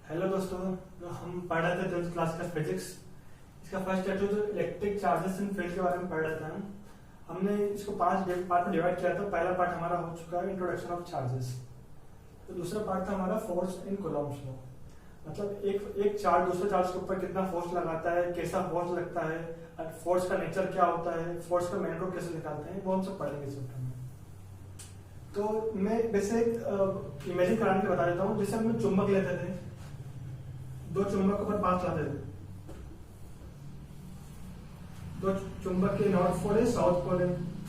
Hello दोस्तों, हम पढ़ रहे थे 12th क्लास का फिजिक्स। इसका फर्स्ट चैप्टर जो इलेक्ट्रिक चार्जेस इन फील्ड के बारे में पढ़ रहे थे हमने इसको 5 पार्ट में डिवाइड किया था। पहला पार्ट हमारा हो चुका है इंट्रोडक्शन ऑफ चार्जेस। तो दूसरा पार्ट था हमारा फोर्स इन कूलम्ब्स लॉ। मतलब एक चार्ज दूसरे चार्ज के ऊपर कितना फोर्स लगाता है, कैसा फोर्स लगता है, फोर्स का नेचर क्या होता है, फोर्स का मैग्नीट्यूड कैसे निकालते हैं, वो हम सब पढ़ेंगे इस चैप्टर में। तो मैं वैसे इमेजिन कराने के बता देता हूँ। जैसे हम चुंबक लेते थे, दो चुंबक ऊपर पास लाते थे, दो चुंबक के नॉर्थ पोल है, साउथ पोल है,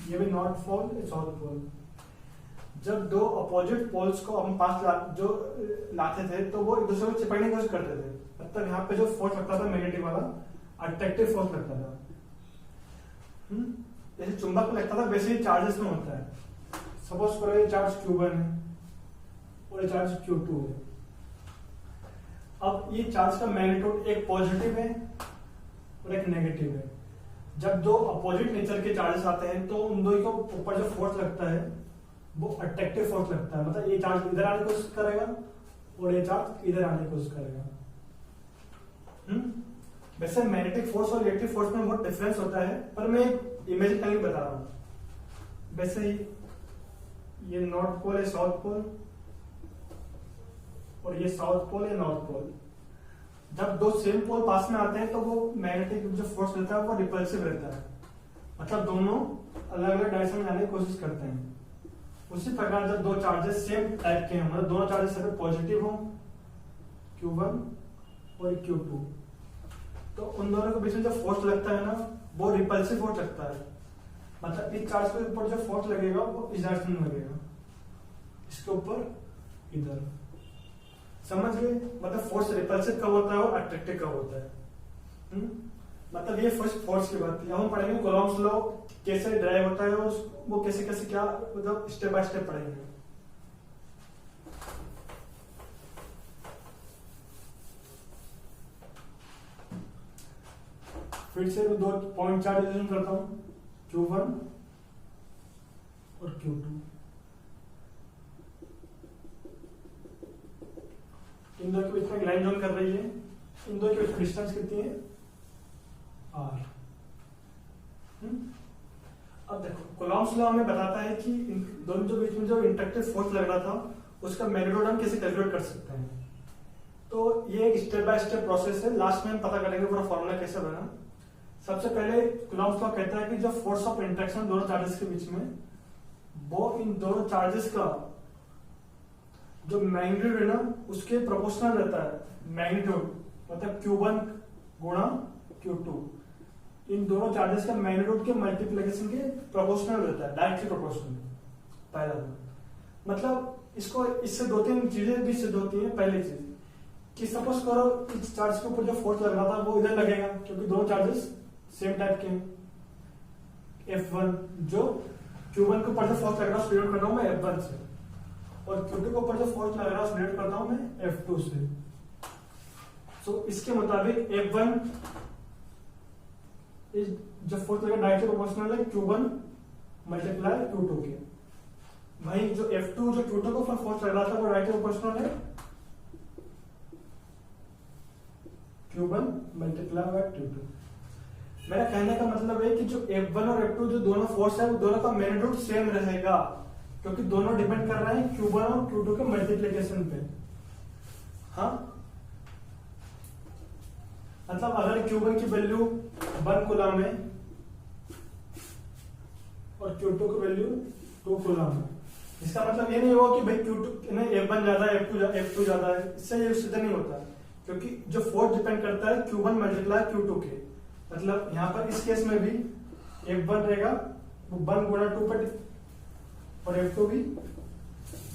ये भी नॉर्थ पोल है, साउथ पोल। जब दो अपोजिट पोल्स को हम पास लाते थे तो वो एक दूसरे को चिपकने की कोशिश करते थे। मतलब यहाँ पे जो फोर्स लगता था मैग्नेटिक वाला, अट्रैक्टिव फोर्स लगता था। जैसे चुंबक में लगता था वैसे ही चार्जेस में होता है। सपोज करो ये चार्ज Q1 है और ये चार्ज Q2 है। अब ये चार्ज का मैग्नीट्यूड एक पॉजिटिव है और एक नेगेटिव है। जब दो अपोजिट नेचर के चार्जेस आते हैं तो उन दोनों के ऊपर जो फोर्स लगता है वो अट्रैक्टिव फोर्स लगता है। मतलब ये चार्ज इधर आने की कोशिश करेगा और ये चार्ज इधर आने की कोशिश करेगा। वैसे मैग्नेटिक फोर्स और इलेक्ट्रिक फोर्स में बहुत डिफरेंस होता है, पर मैं एक इमेजिन करके बता रहा हूं। वैसे ही ये नॉर्थ पोल है, साउथ पोल, और ये साउथ पोल या नॉर्थ पोल। जब दो सेम पोल पास में आते हैं तो वो मैग्नेटिक जो फोर्स रहता है वो रिपल्सिव रहता है। मतलब दोनों अलग अलग डायरेक्शन में जाने की कोशिश करते हैं। उसी प्रकार जब दो चार्जेस सेम टाइप के हैं, मतलब दोनों चार्जेस अगर पॉजिटिव हो, Q1 और Q2, तो उन दोनों के बीच में जो फोर्स लगता है ना, वो रिपल्सिव फोर्स लगता है। मतलब इस चार्ज के ऊपर जो फोर्स लगेगा वो इस डायरेक्शन में लगेगा, इसके ऊपर इधर। समझ गए? मतलब फोर्स रिपल्सिव कब होता है और अट्रैक्टिव कब होता है। मतलब ये फर्स्ट फोर्स की बात थी। अब हम पढ़ेंगे कूलम्ब्स लॉ कैसे ड्राइव होता है और वो कैसे कैसे क्या, मतलब स्टेप बाय स्टेप पढ़ेंगे। फिर से मैं 2 पॉइंट चार्ट डिवीजन करता हूं, Q1 और Q2। इन दो के बीच में एक लाइन ड्रॉ कर रही है। इन दो के बीच डिस्टेंस कितनी है? R। अब देखो, कूलम्ब्स लॉ हमें बताता है कि इन दोनों के बीच में जो इंडक्टिव फोर्स लग रहा था उसका मैग्नीट्यूड हम कैसे कैलकुलेट कर सकते हैं। तो ये एक स्टेप बाय स्टेप प्रोसेस है। लास्ट में हम पता करेंगे पूरा फॉर्मूला कैसे बना। सबसे पहले कूलम्ब्स लॉ कहता है कि जो फोर्स ऑफ इंटरेक्शन दोनों चार्जेस के बीच में, वो इन दोनों चार्जेस का जो मैग्नीट्यूड है ना उसके प्रोपोर्शनल रहता है। मैग्नीट्यूड मतलब Q1 गुणा Q2 इन दोनों चार्जेस का मैग्नीट्यूड के मल्टीप्लिकेशन के प्रोपोर्शनल रहता है, डायरेक्टली प्रोपोर्शनल। पहला मतलब इसको इससे 2-3 चीजें भी सिद्ध होती है। पहली चीज कि सपोज करो इस चार्ज के ऊपर जो फोर्स लग रहा था वो इधर लगेगा, क्योंकि दोनों चार्जेस सेम टाइप के हैं। F1 जो Q1 के ऊपर जो फोर्स लग रहा है उसको डिनोट कर रहा हूं मैं F1 से, और Q2 के ऊपर जो फोर्स लग रहा है उसको डिनोट करता हूं मैं F2 से। सो इसके मुताबिक F1 जो फोर्स लगा डायरेक्टली प्रोपोर्शनल है Q1 मल्टीप्लाई Q2 के। वहीं जो F2 जो Q2 को फोर्स लग रहा था वो डायरेक्टली प्रोपोर्शनल है Q1 मल्टीप्लाई बाय Q2। मेरा कहने का मतलब है कि जो F1 और F2 जो दोनों फोर्स है वो दोनों का मैग्नीट्यूड सेम रहेगा, क्योंकि दोनों डिपेंड कर रहे हैं Q1 और Q2 के मल्टीप्लिकेशन पे। हाँ, मतलब अगर Q1 की वैल्यू 1 कूलम है और Q2 की वैल्यू 2 कूलम है, इसका मतलब ये नहीं होगा कि भाई F1 ज्यादा है, F2 ज्यादा है। इससे ये सिद्ध नहीं होता, क्योंकि जो फोर्स डिपेंड करता है Q1 मल्टीप्लाई Q2 के। मतलब यहाँ पर इस केस में भी F1 रहेगा वो 1 गुणा 2 पर, और F2 भी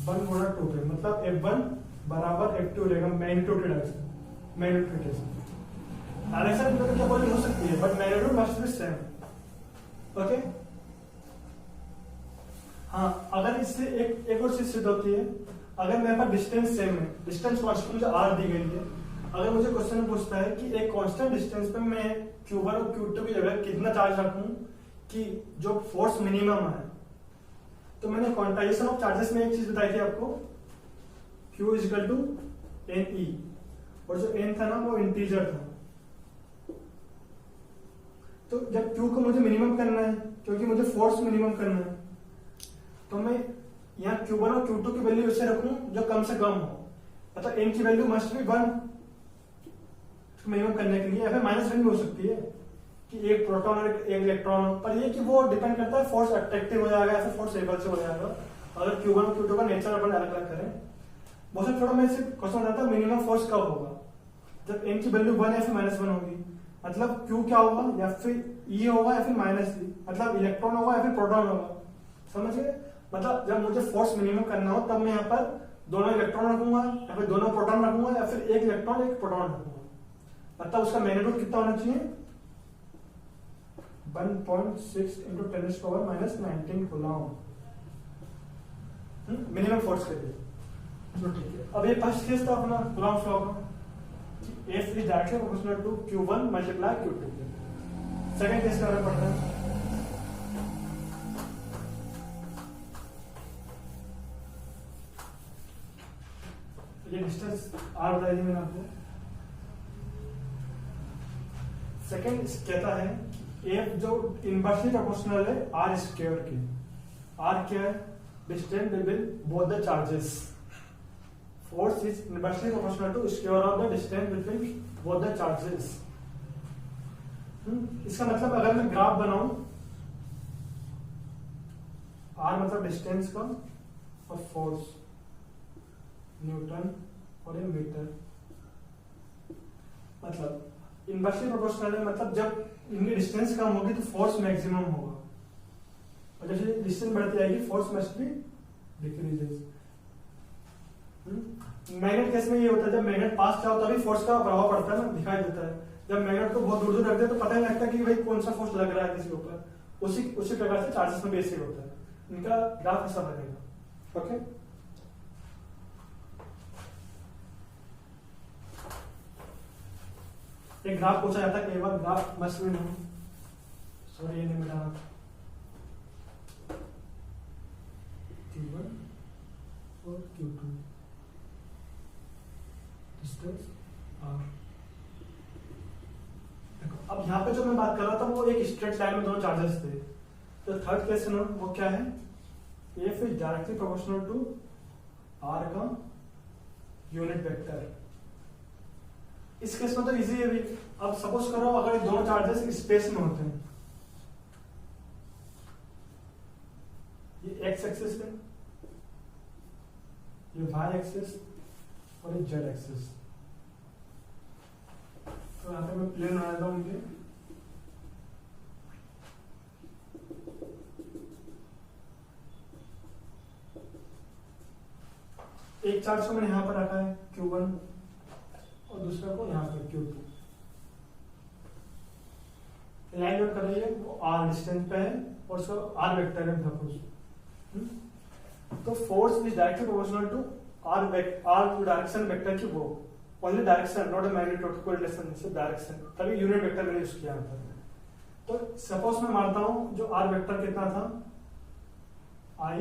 1 गुणा 2 पे। मतलब F1 बराबर F2 रहेगा मैग्नीट्यूड डायरेक्शन। मैग्नीट्यूड डायरेक्शन तो क्या बोली हो सकती है, but magnitude must be same. Okay. हाँ, अगर इससे एक और चीज सिद्ध होती है। अगर मेरे पास डिस्टेंस सेम है, डिस्टेंस कांस्टेंट मुझे R दी गई है। अगर मुझे क्वेश्चन पूछता है कि एक कांस्टेंट डिस्टेंस पे मैं Q1 और Q2 की जगह कितना चार्ज रखूं कि जो फोर्स मिनिमम है, तो मैंने क्वांटाइजेशन ऑफ चार्जेस में एक चीज बताई थी आपको, Q is equal to NE। और जो n था ना वो इंटीजर था। तो जब Q को मुझे मिनिमम करना है, क्योंकि मुझे फोर्स मिनिमम करना है, तो मैं यहाँ Q1 और Q2 की वैल्यू ऐसे रखूं जो कम से कम हो, मतलब n की वैल्यू मस्ट बी 1 मिनिमम करने के लिए, या फिर -1 भी हो सकती है कि एक प्रोटॉन और एक इलेक्ट्रॉन हो, पर ये कि वो डिपेंड करता है फोर्स अट्रैक्टिव हो जाएगा या फिर फोर्स एबल से हो जाएगा। अगर Q1 और Q2 का नेचर अपन अलग अलग करें, बहुत थोड़ा मैं इसे क्वेश्चन आता है मिनिमम फोर्स कब होगा, जब n की वैल्यू 1 या फिर -1 होगी, मतलब Q क्या होगा, या फिर E होगा या फिर -E, मतलब इलेक्ट्रॉन होगा या फिर प्रोटॉन होगा, समझ गए। मतलब जब मुझे फोर्स मिनिमम करना हो तब मैं यहाँ पर दोनों इलेक्ट्रॉन रखूंगा या फिर दोनों प्रोटॉन रखूंगा या फिर एक इलेक्ट्रॉन एक प्रोटॉन रखूंगा, मतलब उसका मैग्नीट्यूड कितना होना चाहिए 1.6 × 10⁻⁻19 कूलम मिनिमम फोर्स के लिए। तो ठीक है, अब ये फर्स्ट केस था अपना कूलम्ब्स लॉ का, F is directly proportional to Q1 multiply Q2। Second case का पढ़ रहे हैं, ये डिस्टेंस R बताई थी मैंने आपको। सेकंड कहता है F जो इनवर्सली प्रोपोर्शनल है R स्क्वायर के। R क्या है, distance between both the charges. Force is inversely proportional to square of the distance between both the charges। इसका मतलब अगर मैं ग्राफ बनाऊं, R मतलब डिस्टेंस का और फोर्स न्यूटन और ये मीटर, मतलब इनवर्सली प्रोपोर्शनल है, मतलब जब इनकी डिस्टेंस कम होगी तो फोर्स मैक्सिमम होगा, और जैसे डिस्टेंस बढ़ती आएगी force must be decreases. Magnet case में ये होता है, जब मैग्नेट पास जाओ तभी फोर्स का प्रभाव पड़ता है ना, दिखाई देता है। जब मैग्नेट को बहुत दूर दूर रखते हैं तो पता नहीं लगता कि भाई कौन सा फोर्स लग रहा है किसी के ऊपर। उसी प्रकार से चार्जेस में भी ऐसे होता है, इनका ग्राफ ऐसा बनेगा। ओके, एक ग्राफ पूछा जाता है कई बार, graph must be known, sorry ये नहीं मिला, Q1 और Q2 डिस्टेंस R। देखो अब यहाँ पे जो मैं बात कर रहा था वो एक स्ट्रेट लाइन में दोनों चार्जेस थे। तो थर्ड केस है वो क्या है, F is directly proportional to R का यूनिट वेक्टर। इस केस में तो इजी है भी। अब सपोज करो अगर दोनों चार्जेस स्पेस में होते हैं, ये x एक्सिस है, ये y एक्सिस और ये z एक्सिस। तो यहाँ पे मैं प्लेन बना देता हूँ उनके, एक चार्ज को मैंने यहाँ पर रखा है Q1 और दूसरा को यहाँ पर Q2। लाइन जो कर रही है वो R डिस्टेंस पे है और उसका R वेक्टर है सपोज। तो force is directly proportional to R direction vector की वो only direction, not a magnitude, कोई रिलेशन से डायरेक्शन, तभी यूनिट वेक्टर मैंने यूज किया था। तो सपोज मैं मानता हूं जो R वेक्टर कितना था, I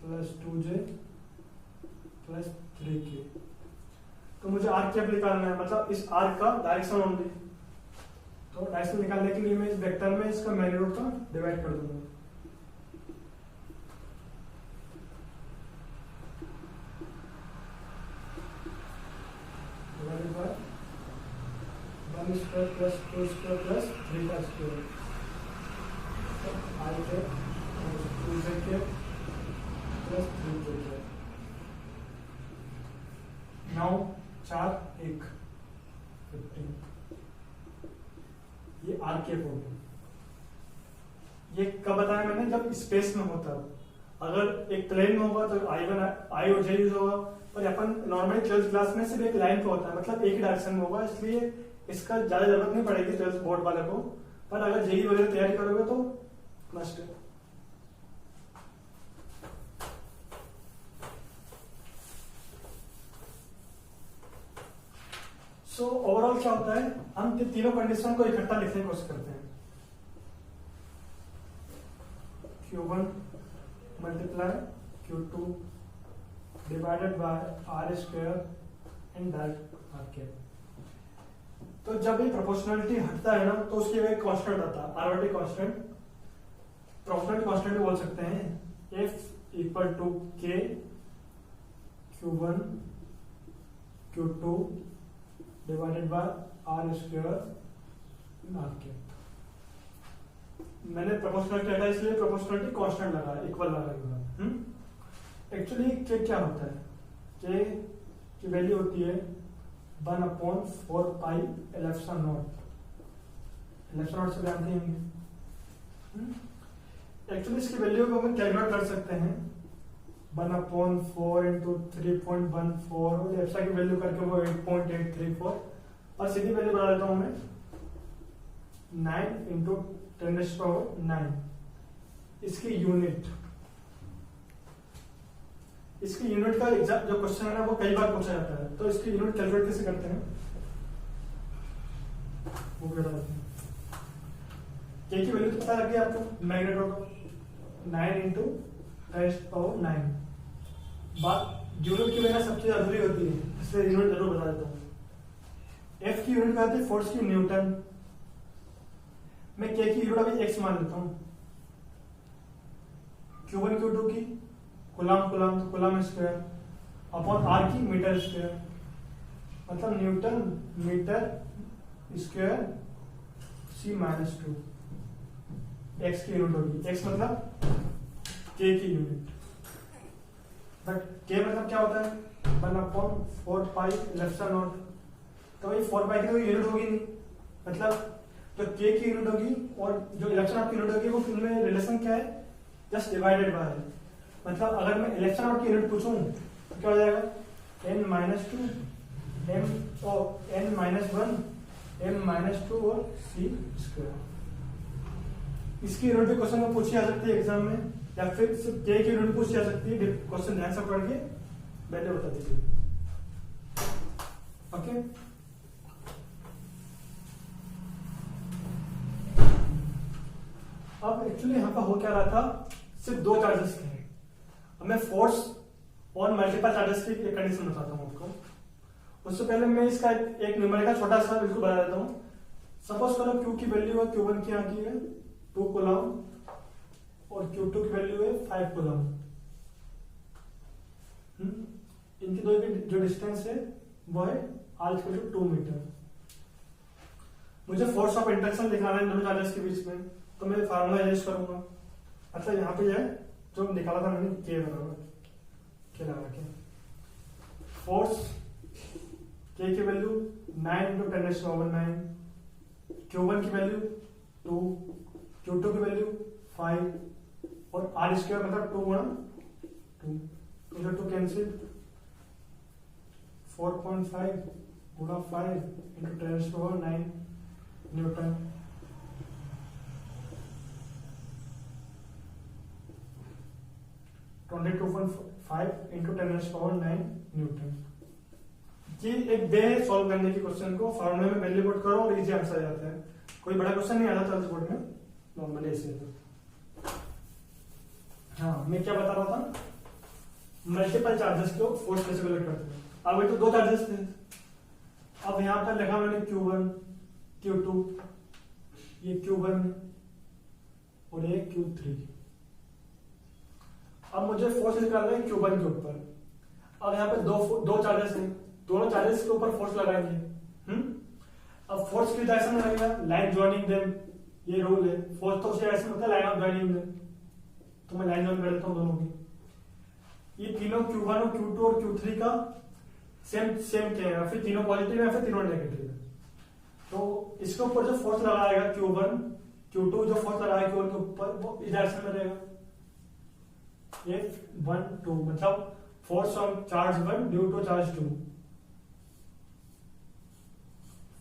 + 2j + 3k। तो मुझे R कैप निकालना है, मतलब इस R का डायरेक्शन ओनली। तो डायरेक्शन निकालने के लिए मैं इस वेक्टर में इसका मैग्नीट्यूड का डिवाइड कर दूंगा। One square plus 2 square plus 3 का स्क्वायर, I के 2j के प्लस 3k के। 9 4 1 15। ये R के हो गया। ये कब बताया मैंने, जब स्पेस में होता है। अगर एक प्लेन में होगा तो I और J यूज होगा, और अपन नॉर्मली 12th क्लास में सिर्फ एक लाइन पे होता है, मतलब एक ही डायरेक्शन में होगा, इसलिए इसका ज्यादा जरूरत नहीं पड़ेगी 12th बोर्ड वाले को। पर अगर जेई वगैरह तैयारी करोगे तो मस्ट है। सो ओवरऑल क्या होता है, हम तीनों कंडीशन को इकट्ठा लिखने की कोशिश करते हैं। Q1 × Q2 divided bye R² and direct are cap. तो जब ये प्रोपोर्शनलिटी हटता है ना तो उसकी एक कांस्टेंट आता है, आरओटी कांस्टेंट। प्रोपोर्शनलिटी कांस्टेंट बोल सकते हैं F equal to K Q1 Q2 divided by R square R cap. मैंने प्रोपोर्शनलिटी हटाया इसलिए प्रोपोर्शनलिटी कांस्टेंट लगा, इक्वल लगा। एक्चुअली के क्या होता है, के की वैल्यू होती है 1/4 pi epsilon not. Epsilon not से जानते हैं। एक्चुअली इसकी वैल्यू को हम कैलकुलेट कर सकते हैं 1/4 इंटू 3.14 और एप्सिलॉन की वैल्यू करके वो 8.834 और सीधी वैल्यू बना देता हूं मैं 9 इंटू 10⁹9। इसकी यूनिट का एग्जाम जो क्वेश्चन है ना वो कई बार पूछा जाता है, तो इसकी यूनिट कैलकुलेट कैसे करते हैं वो बता देते हैं। के की वैल्यू तो पता लगी आपको, मैग्नीट्यूड को 9 इंटू 10⁹9। बात यूनिट की वजह सब चीज अधूरी होती है, इसलिए यूनिट जरूर बता देता हूँ। एफ की यूनिट क्या होती है, फोर्स की न्यूटन। मैं के की यूनिट अभी एक्स मान लेता हूँ। Q1 Q2 की कुलाम तो कुलाम स्क्वायर अपॉन आर की मीटर स्क्वायर, मतलब newton metre square C-2। X की यूनिट होगी, एक्स मतलब के की यूनिट, बट के मतलब क्या होता है 1/4 पाई एप्सिलॉन नॉट। तो ये 4 पाई की तो यूनिट होगी नहीं, मतलब जो के की यूनिट होगी और जो एप्सिलॉन नॉट की यूनिट होगी वो उनमें रिलेशन क्या है, जस्ट डिवाइडेड बाय है। मतलब अगर मैं एप्सिलॉन नॉट की यूनिट पूछूं तो क्या हो जाएगा n-2 n-1 और c स्क्वायर। इसकी यूनिट भी क्वेश्चन में पूछी जा सकती है एग्जाम में, या फिर सिर्फ के की यूनिट पूछी जा सकती है। क्वेश्चन ध्यान से पढ़ के वैल्यू बता दीजिए। ओके, अब एक्चुअली यहाँ पर हो क्या रहा था, सिर्फ दो चार्जेस थे। अब मैं फोर्स और मल्टीपल चार्जेस की कंडीशन बताता हूँ आपको। उससे पहले मैं इसका एक न्यूमेरिकल छोटा सा बिल्कुल बता देता हूँ। सपोज करो Q की वैल्यू है, Q1 की यहाँ की है 2 कूलम और Q2 की वैल्यू है 5 कूलम। इनकी दो की जो डिस्टेंस है वो है r=2 मीटर। मुझे फोर्स ऑफ इंटरेक्शन दिखाना है दोनों चार्जेस के बीच में, तो मैं फार्मूला यूज करूंगा। अच्छा यहाँ पे है जो निकाला था मैंने के बराबर के लगा के फोर्स के की वैल्यू 9 इंटू 10⁻9, Q1 की वैल्यू 2, Q2 की वैल्यू 5 और आर स्क्वायर मतलब 2 गुणा 2 कैंसिल 4.5 गुणा 5 इंटू 10⁻9 न्यूटन। (22.5 into 10⁻9 Newton. ये एक वे है सॉल्व करने की क्वेश्चन को, फार्मूले में वैल्यू पुट करो और इजी आंसर आ जाता है। कोई बड़ा क्वेश्चन नहीं आता था बोर्ड में, नॉर्मली ऐसे। हाँ, मैं क्या बता रहा था, मल्टीपल चार्जेस को फोर्स कैसे कैलकुलेट करते हैं। अब ये तो दो चार्जेस थे, अब यहां पर लिखा मैंने Q1 Q2, ये Q1 और ये Q3। अब मुझे फोर्स निकालना है Q1 के ऊपर। अब यहाँ पे दो चार्जेस हैं, दोनों चार्जेस के ऊपर फोर्स लगाएंगे। अब फोर्स की डायरेक्शन में लगेगा लाइन ज्वाइनिंग देम, ये रूल है। फोर्स तो उसी डायरेक्शन में होता है लाइन ऑफ ज्वाइनिंग देम, तो मैं लाइन ज्वाइन कर देता हूँ दोनों की। ये तीनों Q1 और Q2 और Q3 का सेम क्या है, फिर तीनों पॉजिटिव है फिर तीनों नेगेटिव है। तो इसके ऊपर जो फोर्स लगाएगा Q1 Q2 जो फोर्स लगाएगा Q1 के ऊपर वो इस डायरेक्शन में रहेगा F1 2, मतलब force on charge 1 due to charge 2,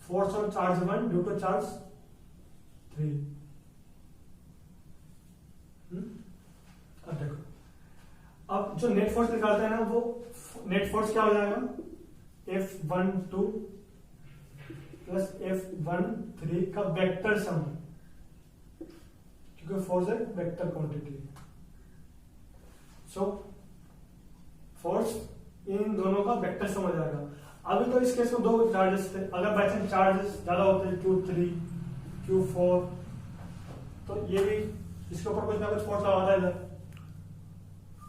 force on charge 1 due to charge 3। अब देखो, अब जो नेट फोर्स निकालते हैं ना, वो नेट फोर्स क्या हो जाएगा F12 प्लस F13 का वेक्टर सम, क्योंकि फोर्स एक वेक्टर क्वांटिटी है। सो फोर्स इन दोनों का वेक्टर सम हो जाएगा। अभी तो इस केस में 2 चार्जेस थे, अगर बाई चांस चार्जेस ज्यादा होते हैं Q3 Q4, तो ये भी इसके ऊपर कुछ ना कुछ फोर्स लगाता है इधर,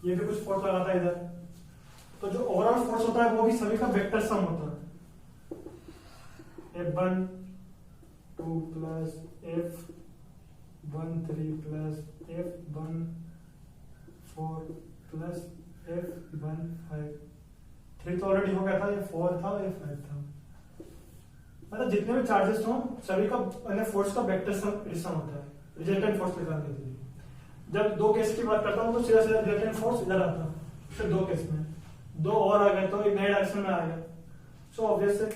ये भी कुछ फोर्स लगाता है इधर। तो जो ओवरऑल फोर्स होता है वो भी सभी का वेक्टर सम होता है, F12 plus F13 plus F14 plus F15। 3 तो ऑलरेडी हो गया था, ये 4 था, ये 5 था। मतलब जितने भी चार्जेस हों सभी का फोर्स का वेक्टर सम होता है रिजल्टेंट फोर्स निकालने के लिए। जब 2 केस की बात करता हूँ तो सीधा सीधा रिजल्टेंट फोर्स इधर आता है, फिर 2 केस में 2 और आ गए तो एक नए डायरेक्शन में आ गया। So obviously